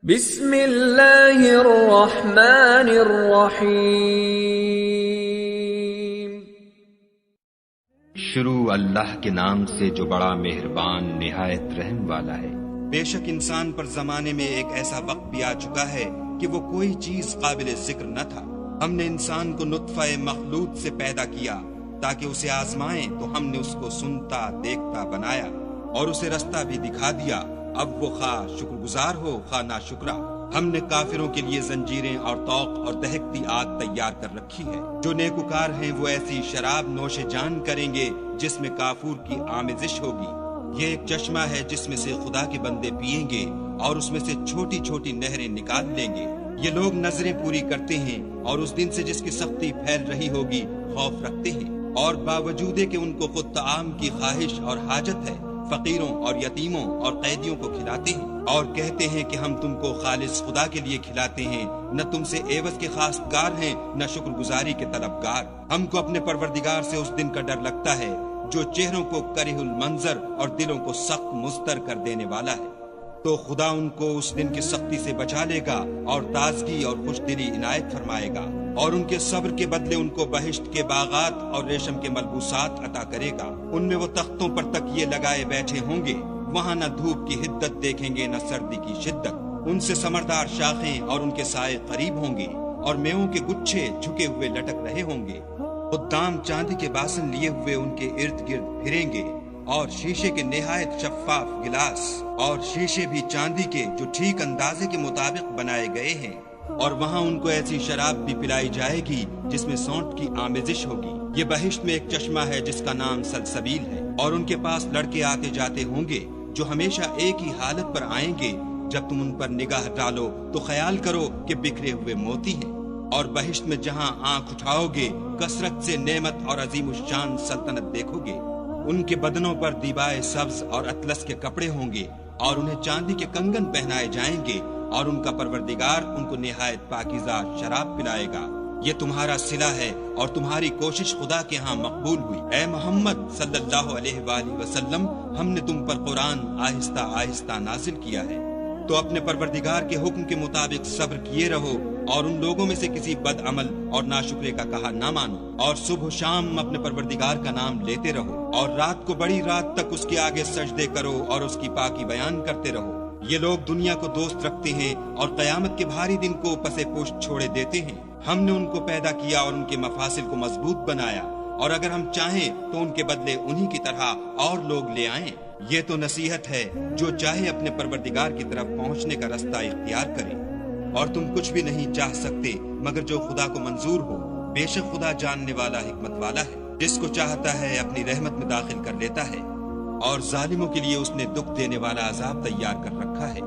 بسم اللہ الرحمن الرحیم۔ شروع اللہ کے نام سے جو بڑا مہربان نہایت رحم والا ہے۔ بے شک انسان پر زمانے میں ایک ایسا وقت بھی آ چکا ہے کہ وہ کوئی چیز قابل ذکر نہ تھا۔ ہم نے انسان کو نطفہ مخلوط سے پیدا کیا تاکہ اسے آزمائیں، تو ہم نے اس کو سنتا دیکھتا بنایا اور اسے رستہ بھی دکھا دیا۔ اب وہ خواہ شکر گزار ہو خواہ ناشکرا۔ ہم نے کافروں کے لیے زنجیریں اور طوق اور دہکتی آگ تیار کر رکھی ہے۔ جو نیکوکار ہیں وہ ایسی شراب نوش جان کریں گے جس میں کافور کی آمیزش ہوگی۔ یہ ایک چشمہ ہے جس میں سے خدا کے بندے پیئیں گے اور اس میں سے چھوٹی چھوٹی نہریں نکال لیں گے۔ یہ لوگ نظریں پوری کرتے ہیں اور اس دن سے جس کی سختی پھیل رہی ہوگی خوف رکھتے ہیں، اور باوجود کہ ان کو خود طعام کی خواہش اور حاجت ہے، فقیروں اور یتیموں اور قیدیوں کو کھلاتے ہیں، اور کہتے ہیں کہ ہم تم کو خالص خدا کے لیے کھلاتے ہیں، نہ تم سے عوض کے خواستگار ہیں نہ شکر گزاری کے طلبگار۔ ہم کو اپنے پروردگار سے اس دن کا ڈر لگتا ہے جو چہروں کو کرہ المنظر اور دلوں کو سخت مضطر کر دینے والا ہے۔ تو خدا ان کو اس دن کی سختی سے بچا لے گا اور تازگی اور خوش دلی عنایت فرمائے گا، اور ان کے صبر کے بدلے ان کو بہشت کے باغات اور ریشم کے ملبوسات عطا کرے گا۔ ان میں وہ تختوں پر تکیے لگائے بیٹھے ہوں گے، وہاں نہ دھوپ کی حدت دیکھیں گے نہ سردی کی شدت۔ ان سے ثمردار شاخیں اور ان کے سائے قریب ہوں گے، اور میووں کے گچھے جھکے ہوئے لٹک رہے ہوں گے۔ خدام چاندی کے باسن لیے ہوئے ان کے ارد گرد پھریں گے، اور شیشے کے نہایت شفاف گلاس، اور شیشے بھی چاندی کے جو ٹھیک اندازے کے مطابق بنائے گئے ہیں، اور وہاں ان کو ایسی شراب بھی پلائی جائے گی جس میں سونٹ کی آمیزش ہوگی۔ یہ بہشت میں ایک چشمہ ہے جس کا نام سلسبیل ہے، اور ان کے پاس لڑکے آتے جاتے ہوں گے جو ہمیشہ ایک ہی حالت پر آئیں گے۔ جب تم ان پر نگاہ ڈالو تو خیال کرو کہ بکھرے ہوئے موتی ہیں، اور بہشت میں جہاں آنکھ اٹھاؤ گے کثرت سے نعمت اور عظیم الشان سلطنت دیکھو گے۔ ان کے بدنوں پر دیبائے سبز اور اطلس کے کپڑے ہوں گے، اور انہیں چاندی کے کنگن پہنائے جائیں گے، اور ان کا پروردگار ان کو نہایت پاکیزہ شراب پلائے گا۔ یہ تمہارا صلہ ہے اور تمہاری کوشش خدا کے ہاں مقبول ہوئی۔ اے محمد صلی اللہ علیہ وآلہ وسلم، ہم نے تم پر قرآن آہستہ آہستہ نازل کیا ہے، تو اپنے پروردگار کے حکم کے مطابق صبر کیے رہو، اور ان لوگوں میں سے کسی بد عمل اور ناشکرے کا کہا نہ مانو، اور صبح و شام اپنے پروردگار کا نام لیتے رہو، اور رات کو بڑی رات تک اس کے آگے سجدے کرو اور اس کی پاکی بیان کرتے رہو۔ یہ لوگ دنیا کو دوست رکھتے ہیں اور قیامت کے بھاری دن کو پسے پشت چھوڑے دیتے ہیں۔ ہم نے ان کو پیدا کیا اور ان کے مفاصل کو مضبوط بنایا، اور اگر ہم چاہیں تو ان کے بدلے انہی کی طرح اور لوگ لے آئیں۔ یہ تو نصیحت ہے، جو چاہے اپنے پروردگار کی طرف پہنچنے کا رستہ اختیار کرے، اور تم کچھ بھی نہیں چاہ سکتے مگر جو خدا کو منظور ہو۔ بے شک خدا جاننے والا حکمت والا ہے، جس کو چاہتا ہے اپنی رحمت میں داخل کر لیتا ہے، اور ظالموں کے لیے اس نے دکھ دینے والا عذاب تیار کر رکھا ہے۔